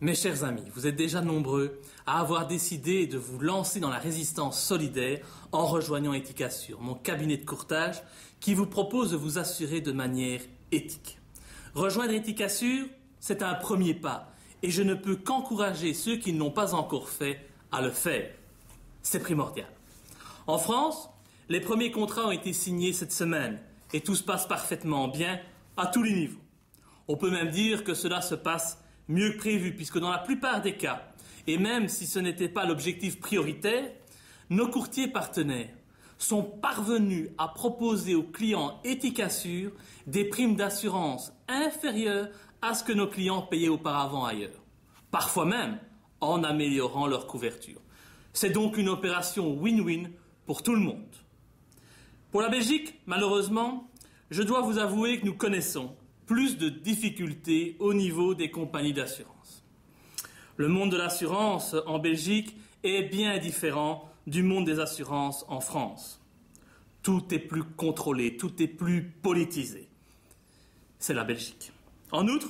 Mes chers amis, vous êtes déjà nombreux à avoir décidé de vous lancer dans la résistance solidaire en rejoignant Ethicassure, mon cabinet de courtage qui vous propose de vous assurer de manière éthique. Rejoindre Ethicassure, c'est un premier pas et je ne peux qu'encourager ceux qui ne l'ont pas encore fait à le faire. C'est primordial. En France, les premiers contrats ont été signés cette semaine et tout se passe parfaitement bien à tous les niveaux. On peut même dire que cela se passe mieux que prévu, puisque dans la plupart des cas, et même si ce n'était pas l'objectif prioritaire, nos courtiers partenaires sont parvenus à proposer aux clients Ethicassure des primes d'assurance inférieures à ce que nos clients payaient auparavant ailleurs, parfois même en améliorant leur couverture. C'est donc une opération win-win pour tout le monde. Pour la Belgique, malheureusement, je dois vous avouer que nous connaissons plus de difficultés au niveau des compagnies d'assurance. Le monde de l'assurance en Belgique est bien différent du monde des assurances en France. Tout est plus contrôlé, tout est plus politisé. C'est la Belgique. En outre,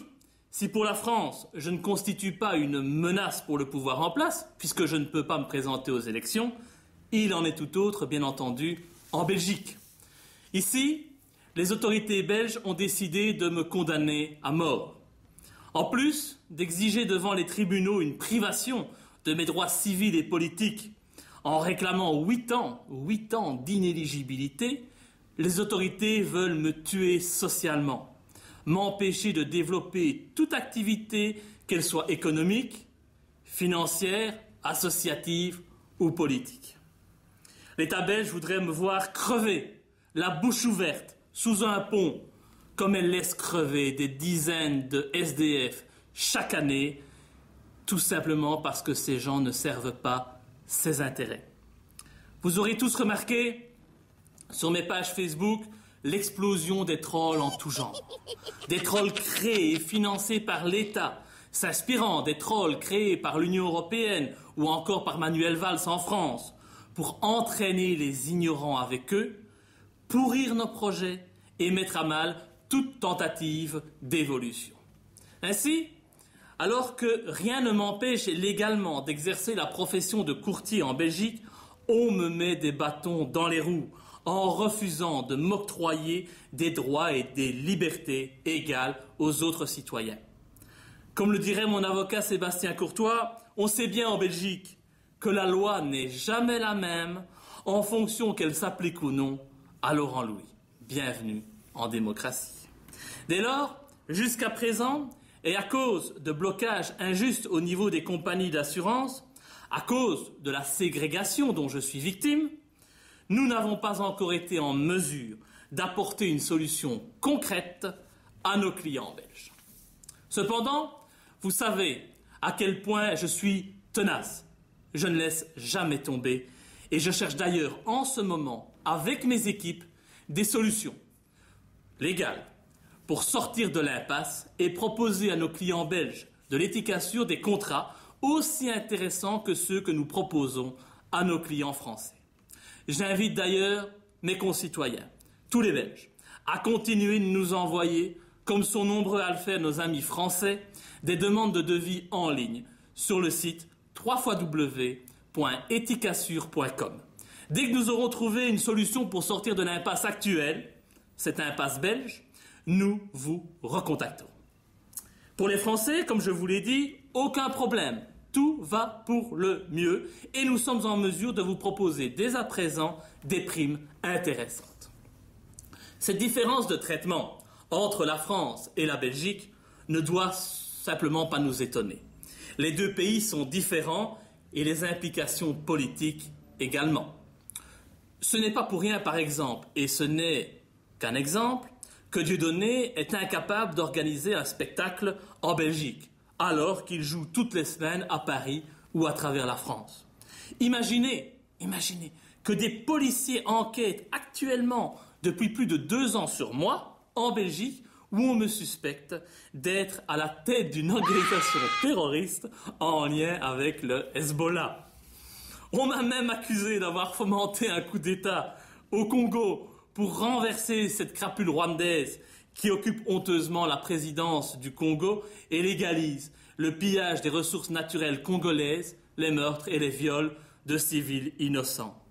si pour la France, je ne constitue pas une menace pour le pouvoir en place, puisque je ne peux pas me présenter aux élections, il en est tout autre, bien entendu, en Belgique. Ici, les autorités belges ont décidé de me condamner à mort. En plus d'exiger devant les tribunaux une privation de mes droits civils et politiques en réclamant 8 ans d'inéligibilité, les autorités veulent me tuer socialement, m'empêcher de développer toute activité, qu'elle soit économique, financière, associative ou politique. L'État belge voudrait me voir crever, la bouche ouverte, sous un pont, comme elle laisse crever des dizaines de SDF chaque année, tout simplement parce que ces gens ne servent pas ses intérêts. Vous aurez tous remarqué sur mes pages Facebook l'explosion des trolls en tout genre. Des trolls créés et financés par l'État, s'inspirant des trolls créés par l'Union européenne ou encore par Manuel Valls en France, pour entraîner les ignorants avec eux, pourrir nos projets et mettre à mal toute tentative d'évolution. Ainsi, alors que rien ne m'empêche légalement d'exercer la profession de courtier en Belgique, on me met des bâtons dans les roues en refusant de m'octroyer des droits et des libertés égales aux autres citoyens. Comme le dirait mon avocat Sébastien Courtois, on sait bien en Belgique que la loi n'est jamais la même en fonction qu'elle s'applique ou non à Laurent Louis. Bienvenue en démocratie. Dès lors, jusqu'à présent, et à cause de blocages injustes au niveau des compagnies d'assurance, à cause de la ségrégation dont je suis victime, nous n'avons pas encore été en mesure d'apporter une solution concrète à nos clients belges. Cependant, vous savez à quel point je suis tenace. Je ne laisse jamais tomber et je cherche d'ailleurs en ce moment, avec mes équipes, des solutions légales pour sortir de l'impasse et proposer à nos clients belges de l'Ethicassure des contrats aussi intéressants que ceux que nous proposons à nos clients français. J'invite d'ailleurs mes concitoyens, tous les Belges, à continuer de nous envoyer, comme sont nombreux à le faire nos amis français, des demandes de devis en ligne sur le site www.ethicassure.com. Dès que nous aurons trouvé une solution pour sortir de l'impasse actuelle, cette impasse belge, nous vous recontacterons. Pour les Français, comme je vous l'ai dit, aucun problème. Tout va pour le mieux et nous sommes en mesure de vous proposer dès à présent des primes intéressantes. Cette différence de traitement entre la France et la Belgique ne doit simplement pas nous étonner. Les deux pays sont différents et les implications politiques également. Ce n'est pas pour rien, par exemple, et ce n'est qu'un exemple, que Dieudonné est incapable d'organiser un spectacle en Belgique, alors qu'il joue toutes les semaines à Paris ou à travers la France. Imaginez que des policiers enquêtent actuellement depuis plus de 2 ans sur moi, en Belgique, où on me suspecte d'être à la tête d'une organisation terroriste en lien avec le Hezbollah. On m'a même accusé d'avoir fomenté un coup d'État au Congo pour renverser cette crapule rwandaise qui occupe honteusement la présidence du Congo et légalise le pillage des ressources naturelles congolaises, les meurtres et les viols de civils innocents.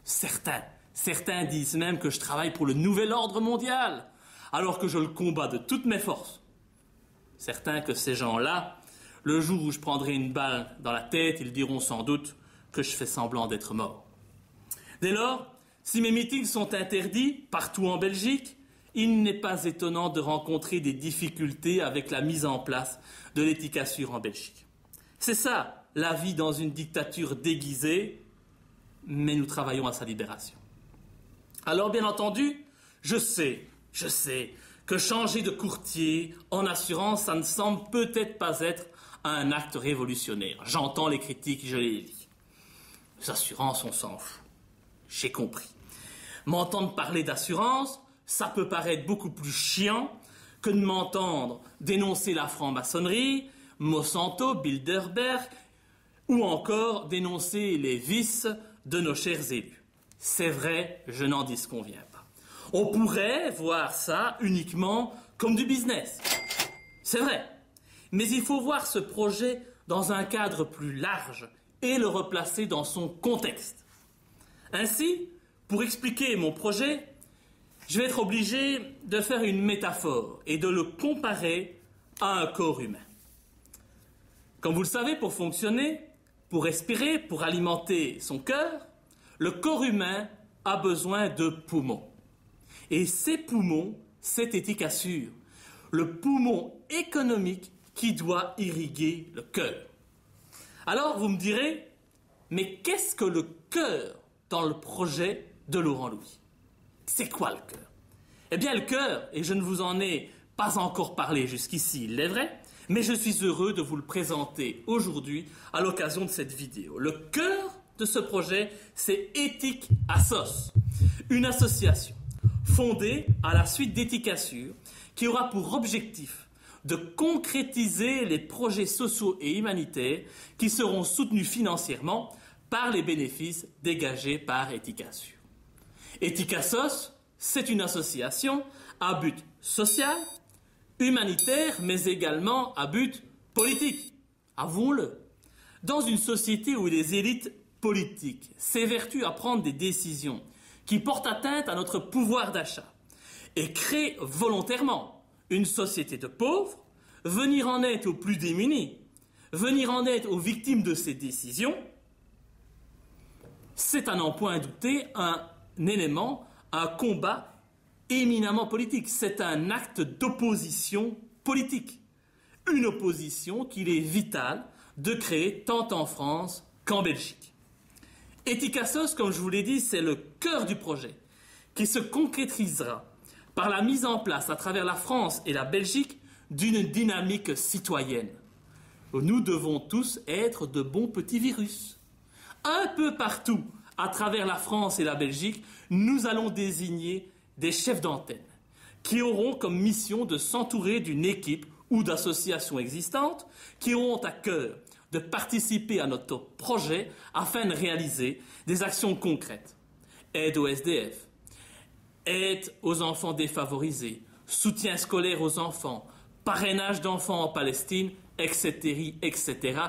Certains disent même que je travaille pour le nouvel ordre mondial, alors que je le combats de toutes mes forces. Certains que ces gens-là, le jour où je prendrai une balle dans la tête, ils diront sans doute que je fais semblant d'être mort. Dès lors, si mes meetings sont interdits partout en Belgique, il n'est pas étonnant de rencontrer des difficultés avec la mise en place de l'éthicassure en Belgique. C'est ça, la vie dans une dictature déguisée, mais nous travaillons à sa libération. Alors, bien entendu, je sais que changer de courtier en assurance, ça ne semble peut-être pas être un acte révolutionnaire. J'entends les critiques, je les lis. Les assurances, on s'en fout. J'ai compris. M'entendre parler d'assurance, ça peut paraître beaucoup plus chiant que de m'entendre dénoncer la franc-maçonnerie, Monsanto, Bilderberg, ou encore dénoncer les vices de nos chers élus. C'est vrai, je n'en disconviens pas. On pourrait voir ça uniquement comme du business. C'est vrai. Mais il faut voir ce projet dans un cadre plus large et le replacer dans son contexte. Ainsi, pour expliquer mon projet, je vais être obligé de faire une métaphore et de le comparer à un corps humain. Comme vous le savez, pour fonctionner, pour respirer, pour alimenter son cœur, le corps humain a besoin de poumons. Et ces poumons, c'est Éthicassure, le poumon économique qui doit irriguer le cœur. Alors, vous me direz, mais qu'est-ce que le cœur dans le projet de Laurent Louis? C'est quoi le cœur? Eh bien, le cœur, et je ne vous en ai pas encore parlé jusqu'ici, il est vrai, mais je suis heureux de vous le présenter aujourd'hui à l'occasion de cette vidéo. Le cœur de ce projet, c'est Éthicasos, une association fondée à la suite d'Éthicassure qui aura pour objectif de concrétiser les projets sociaux et humanitaires qui seront soutenus financièrement par les bénéfices dégagés par Éthicassure. Éthicasos, c'est une association à but social, humanitaire, mais également à but politique. Avouons-le. Dans une société où les élites politiques s'évertuent à prendre des décisions qui portent atteinte à notre pouvoir d'achat et créent volontairement une société de pauvres, venir en aide aux plus démunis, venir en aide aux victimes de ces décisions, c'est à n'en point douter un élément, un combat éminemment politique. C'est un acte d'opposition politique. Une opposition qu'il est vital de créer tant en France qu'en Belgique. Éthicasos, comme je vous l'ai dit, c'est le cœur du projet qui se concrétisera par la mise en place à travers la France et la Belgique d'une dynamique citoyenne. Nous devons tous être de bons petits virus. Un peu partout, à travers la France et la Belgique, nous allons désigner des chefs d'antenne qui auront comme mission de s'entourer d'une équipe ou d'associations existantes qui auront à cœur de participer à notre projet afin de réaliser des actions concrètes. Aide aux SDF, aide aux enfants défavorisés, soutien scolaire aux enfants, parrainage d'enfants en Palestine, etc., etc.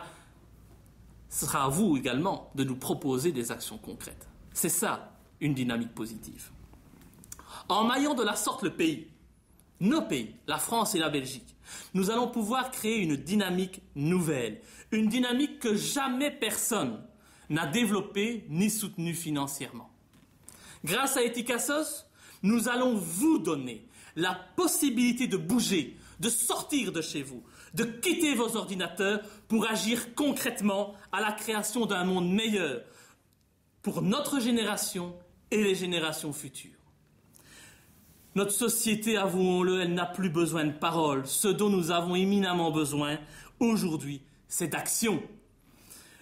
Ce sera à vous également de nous proposer des actions concrètes. C'est ça, une dynamique positive. En maillant de la sorte le pays, nos pays, la France et la Belgique, nous allons pouvoir créer une dynamique nouvelle, une dynamique que jamais personne n'a développée ni soutenue financièrement. Grâce à Éthicasos, nous allons vous donner la possibilité de bouger, de sortir de chez vous, de quitter vos ordinateurs pour agir concrètement à la création d'un monde meilleur pour notre génération et les générations futures. Notre société, avouons-le, elle n'a plus besoin de paroles. Ce dont nous avons éminemment besoin aujourd'hui, c'est d'action.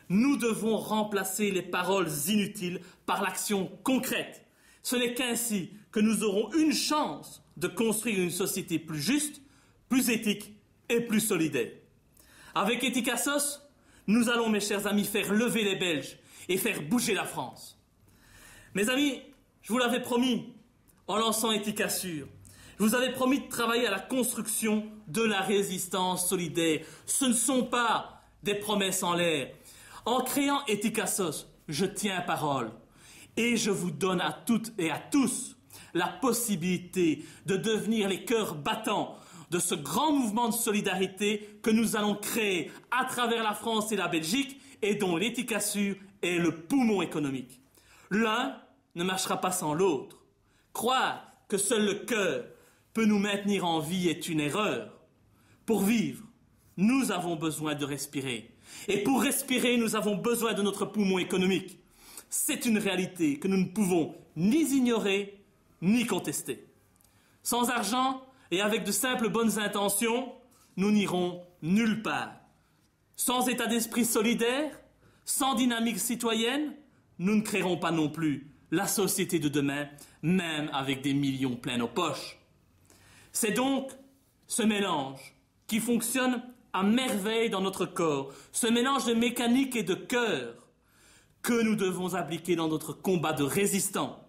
Nous devons remplacer les paroles inutiles par l'action concrète. Ce n'est qu'ainsi que nous aurons une chance de construire une société plus juste, plus éthique et plus solidaire. Avec Éthicasos, nous allons, mes chers amis, faire lever les Belges et faire bouger la France. Mes amis, je vous l'avais promis, en lançant Éthicassure, Je vous avais promis de travailler à la construction de la résistance solidaire. Ce ne sont pas des promesses en l'air. En créant Ethikasos, je tiens parole. Et je vous donne à toutes et à tous la possibilité de devenir les cœurs battants de ce grand mouvement de solidarité que nous allons créer à travers la France et la Belgique et dont l'Ethikasur est le poumon économique. L'un ne marchera pas sans l'autre. Croire que seul le cœur peut nous maintenir en vie est une erreur. Pour vivre, nous avons besoin de respirer. Et pour respirer, nous avons besoin de notre poumon économique. C'est une réalité que nous ne pouvons ni ignorer, ni contester. Sans argent et avec de simples bonnes intentions, nous n'irons nulle part. Sans état d'esprit solidaire, sans dynamique citoyenne, nous ne créerons pas non plus la société de demain, même avec des millions plein nos poches. C'est donc ce mélange qui fonctionne à merveille dans notre corps, ce mélange de mécanique et de cœur que nous devons appliquer dans notre combat de résistants.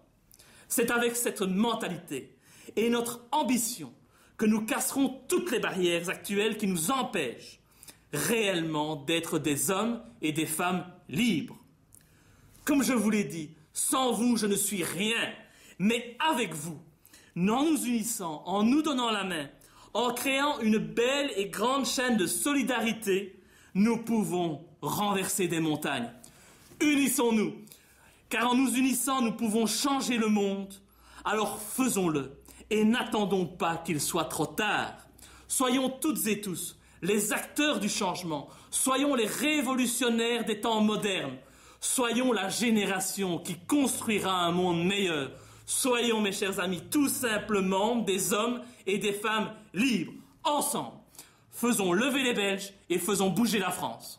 C'est avec cette mentalité et notre ambition que nous casserons toutes les barrières actuelles qui nous empêchent réellement d'être des hommes et des femmes libres. Comme je vous l'ai dit, sans vous, je ne suis rien, mais avec vous, en nous unissant, en nous donnant la main, en créant une belle et grande chaîne de solidarité, nous pouvons renverser des montagnes. Unissons-nous, car en nous unissant, nous pouvons changer le monde. Alors faisons-le et n'attendons pas qu'il soit trop tard. Soyons toutes et tous les acteurs du changement. Soyons les révolutionnaires des temps modernes. Soyons la génération qui construira un monde meilleur. Soyons, mes chers amis, tout simplement des hommes et des femmes libres. Ensemble, faisons lever les Belges et faisons bouger la France.